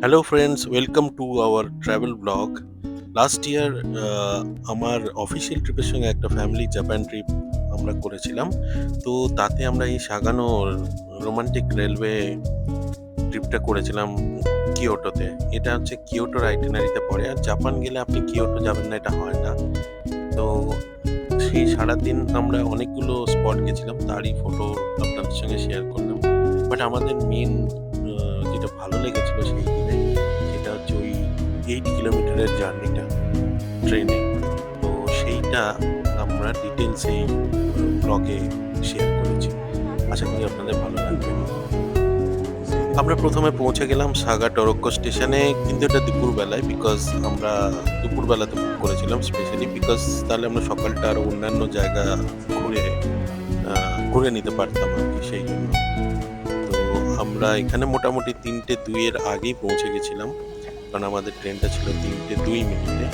Hello friends, welcome to our travel blog. Last year আমার official ট্রিপের সঙ্গে একটা ফ্যামিলি জাপান ট্রিপ আমরা করেছিলাম। তো তাতে আমরা এই সাগানোর রোমান্টিক রেলওয়ে ট্রিপটা করেছিলাম কিয়োটোতে। এটা হচ্ছে কিয়োটোর আইটিনারিতে পড়ে, আর জাপান গেলে আপনি কিয়োটো যাবেন না এটা হয় না। তো সেই সারাদিন আমরা অনেকগুলো স্পট গেছিলাম, তারই ফটো আপনাদের সঙ্গে শেয়ার করলাম। বাট আমাদের মেন যেটা ভালো লেগেছিল সেই দিনে, সেটা হচ্ছে ওই 8 কিলোমিটারের জার্নিটা ট্রেনে। তো সেইটা আমরা ডিটেলস এই ব্লগে শেয়ার করেছি। আশা করি আপনাদের ভালো লাগবে। আমরা প্রথমে পৌঁছে গেলাম সাগা টরক্কো স্টেশনে, কিন্তু এটা দুপুরবেলায়, বিকজ আমরা দুপুরবেলাতে বুক করেছিলাম স্পেশালি, বিকজ তাহলে আমরা সকালটা আরও অন্যান্য জায়গা ঘুরে নিতে পারতাম আর কি, সেই জন্য। তো আমরা এখানে মোটামুটি 3:02 আগেই পৌঁছে গেছিলাম, কারণ আমাদের ট্রেনটা ছিল 3:02।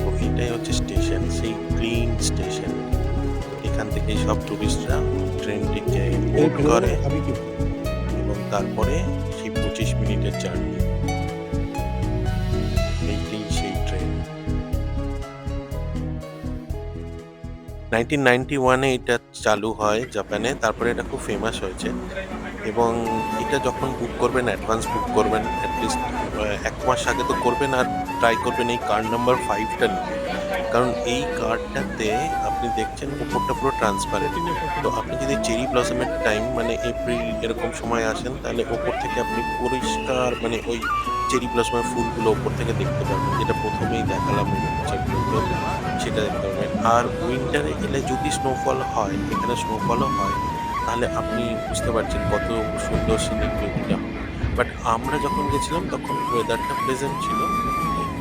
তো এটাই হচ্ছে স্টেশন, সেই ক্লিন স্টেশন। এখান থেকেই সব টুরিস্টরা ট্রেনটিকে বোর্ড করে এবং তারপরে সেই 25 মিনিটের জার্নি, এইটাই সেই ট্রেন। 1991-এ এটা চালু হয় জাপানে, তারপরে এটা খুব ফেমাস হয়েছে। এবং এটা যখন বুক করবেন, অ্যাডভান্স বুক করবেন, অ্যাটলিস্ট 1 মাস আগে তো করবেন, আর ট্রাই করবেন এই কার্ড নাম্বার 5টা নিতে। কারণ এই কার্ডটাতে আপনি দেখছেন উপরটা পুরো ট্রান্সপারেন্ট। তো আপনি যদি চেরি ব্লসমের টাইম মানে এপ্রিল এরকম সময় আসেন, তাহলে ওপর থেকে আপনি পরিষ্কার মানে ওই চেরি ব্লসমের ফুলগুলো ওপর থেকে দেখতে পারবেন, যেটা প্রথমেই দেখালাম সেটা দেখতে পারবেন। আর উইন্টারে এলে যদি স্নোফল হয়, এখানে স্নোফলও হয়, তাহলে আপনি বুঝতে পারছেন কত সুন্দর সিনিক ভিউটা। বাট আমরা যখন গেছিলাম তখন ওয়েদারটা প্লেজেন্ট ছিল,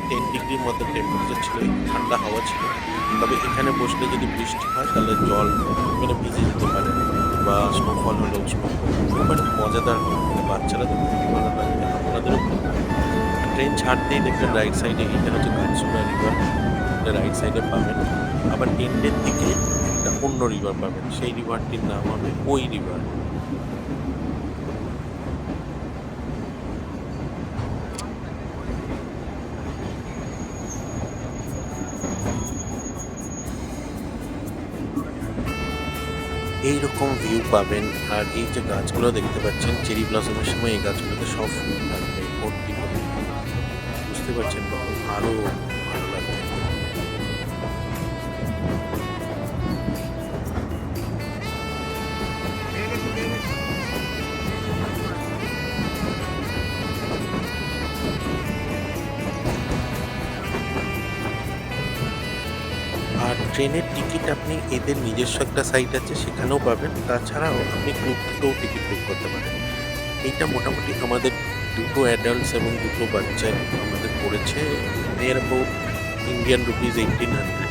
10 ডিগ্রির মতো টেম্পারেচার ছিল, ঠান্ডা হাওয়া ছিল। তবে এখানে বসলে যদি বৃষ্টি হয় তাহলে জল মানে ভিজে যেতে পারে, বা স্নোফল হলেও স্নোফল বাট মজাদার হয়, মানে বাচ্চারা তো খুবই ভালো লাগবে, আপনাদেরও ভালো লাগবে। ট্রেন ছাড়তেই দেখবেন রাইট সাইডে, এটা হচ্ছে কাটসুরা রিভার, এটা রাইট সাইডে পাবেন। আবার এন্ডের দিকে একটা অন্য রিভার পাবেন, সেই রিভারটির নাম হবে ওই রিভার। এইরকম ভিউ পাবেন। আর এই যে গাছগুলো দেখতে পাচ্ছেন, চেরি ব্লসমের সময় এই গাছগুলোতে সব ফুল থাকবে ভর্তি ভর্তি। বুঝতে পারছেন তখন আরো ভালো লাগবে। আর ট্রেনের টিকিট আপনি এদের নিজস্ব একটা সাইট আছে, সেখানেও পাবেন। তাছাড়াও আপনি গ্রুপ থেকেও টিকিট বুক করতে পারেন। এইটা মোটামুটি আমাদের দুটো অ্যাডাল্টস এবং দুটো বাচ্চার আমাদের পড়েছে নিয়ার অ্যাবাউট ইন্ডিয়ান রুপিস 1800।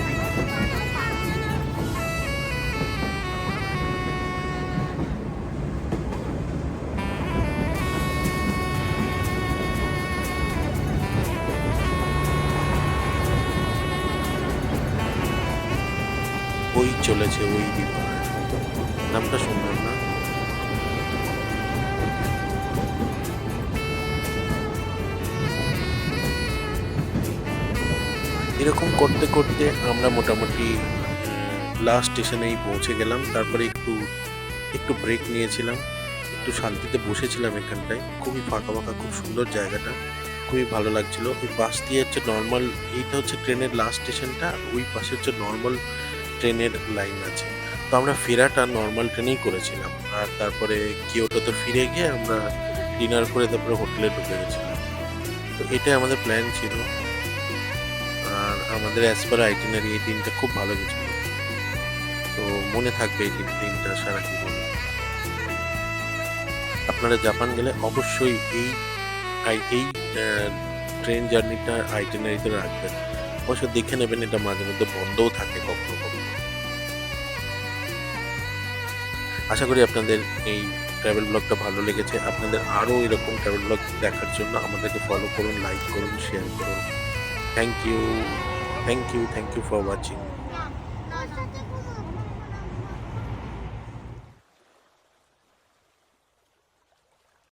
ওই চলেছে ওই রিভার, নামটা শুনলাম না। এরকম করতে করতে আমরা মোটামুটি লাস্ট স্টেশনেই পৌঁছে গেলাম। তারপরে একটু একটু ব্রেক নিয়েছিলাম, একটু শান্তিতে বসেছিলাম এখানটায়। খুবই ফাঁকা ফাঁকা, খুব সুন্দর জায়গাটা, খুবই ভালো লাগছিল। ওই পাশ দিয়ে হচ্ছে নর্মাল, এইটা হচ্ছে ট্রেনের লাস্ট স্টেশনটা, ওই পাশে হচ্ছে নর্মাল ট্রেনের লাইন আছে। তো আমরা ফেরাটা নর্মাল ট্রেনেই করেছিলাম, আর তারপরে কিয়োটোতে ফিরে গিয়ে আমরা ডিনার করে তারপরে হোটেলে ঢুকে গেছিলাম। তো এটাই আমাদের প্ল্যান ছিল। আর আমাদের অ্যাজ পার আইটিনারি এই দিনটা খুব ভালো গেছিল। তো মনে থাকবে এই দিনটা সারা জীবন। আপনারা জাপান গেলে অবশ্যই এই ট্রেন জার্নিটা আইটিনারিতে রাখবেন। অবশ্য দেখে নেবেন, এটা মাঝে মধ্যে বন্ধও থাকে কখনো কখনো। আশা করি আপনাদের এই ট্রাভেল ব্লগটা ভালো লেগেছে। আপনাদের আরও এরকম ট্রাভেল ব্লগ দেখার জন্য আমাদেরকে ফলো করুন, লাইক করুন, শেয়ার করুন। Thank you, thank you, thank you for watching.